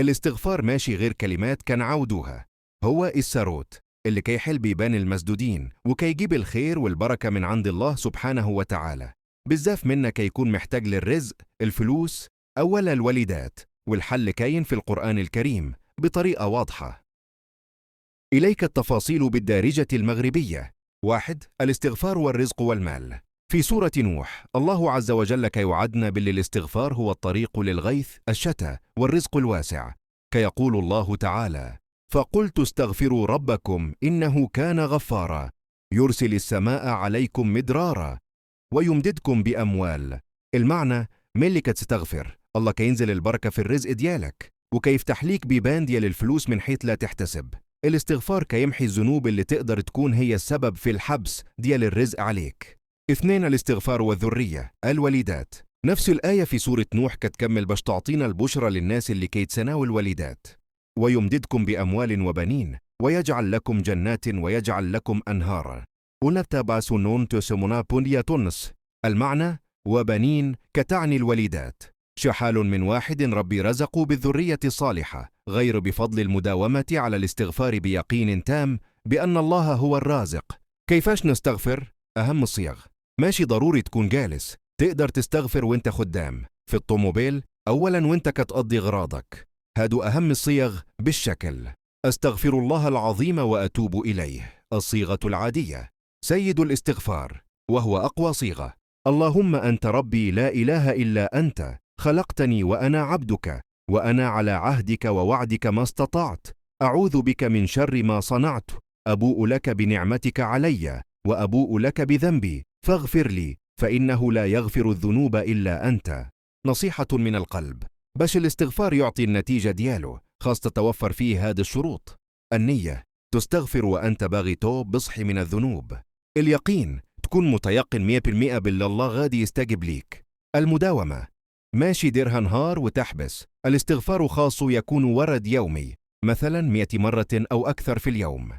الاستغفار ماشي غير كلمات كان عودوها، هو الساروت اللي كيحل بيبان المسدودين وكيجيب الخير والبركة من عند الله سبحانه وتعالى. بزاف منا كيكون محتاج للرزق، الفلوس، أولا الوليدات، والحل كاين في القرآن الكريم بطريقة واضحة. إليك التفاصيل بالدارجة المغربية. 1. الاستغفار والرزق والمال. في سورة نوح الله عز وجل كيوعدنا باللي الاستغفار هو الطريق للغيث الشتى والرزق الواسع، كيقول الله تعالى: فقلت استغفروا ربكم إنه كان غفارا يرسل السماء عليكم مدرارا ويمددكم بأموال. المعنى ملي كتستغفر الله كينزل البركة في الرزق ديالك وكيفتح ليك بيبان ديال الفلوس من حيث لا تحتسب. الاستغفار كيمحي الذنوب اللي تقدر تكون هي السبب في الحبس ديال الرزق عليك. 2. الاستغفار والذرية، الوليدات. نفس الآية في سورة نوح كتكمل باش تعطينا البشرى للناس اللي كيتسناو الوليدات: ويمددكم بأموال وبنين ويجعل لكم جنات ويجعل لكم أنهارا. ونتباسونون تسمنا بنياتونس. المعنى وبنين كتعني الوليدات، شحال من واحد ربي رزقه بالذرية الصالحة، غير بفضل المداومة على الاستغفار بيقين تام بأن الله هو الرازق. كيفاش نستغفر؟ أهم الصيغ. ماشي ضروري تكون جالس، تقدر تستغفر وانت خدام، في الطوموبيل، أولا وانت كتقضي غراضك. هادو أهم الصيغ بالشكل: أستغفر الله العظيم وأتوب إليه، الصيغة العادية. سيد الاستغفار وهو أقوى صيغة: اللهم أنت ربي لا إله إلا أنت، خلقتني وأنا عبدك، وأنا على عهدك ووعدك ما استطعت، أعوذ بك من شر ما صنعت، أبوء لك بنعمتك علي وأبوء لك بذنبي فاغفر لي فإنه لا يغفر الذنوب إلا أنت. نصيحة من القلب: باش الاستغفار يعطي النتيجة دياله خاص تتوفر فيه هذه الشروط: النية، تستغفر وأنت باغي توب بصحي من الذنوب. اليقين، تكون متيقن 100% بالله الله غادي يستجب ليك. المداومة، ماشي ديرها نهار وتحبس. الاستغفار خاص يكون ورد يومي، مثلا 100 مرة أو أكثر في اليوم.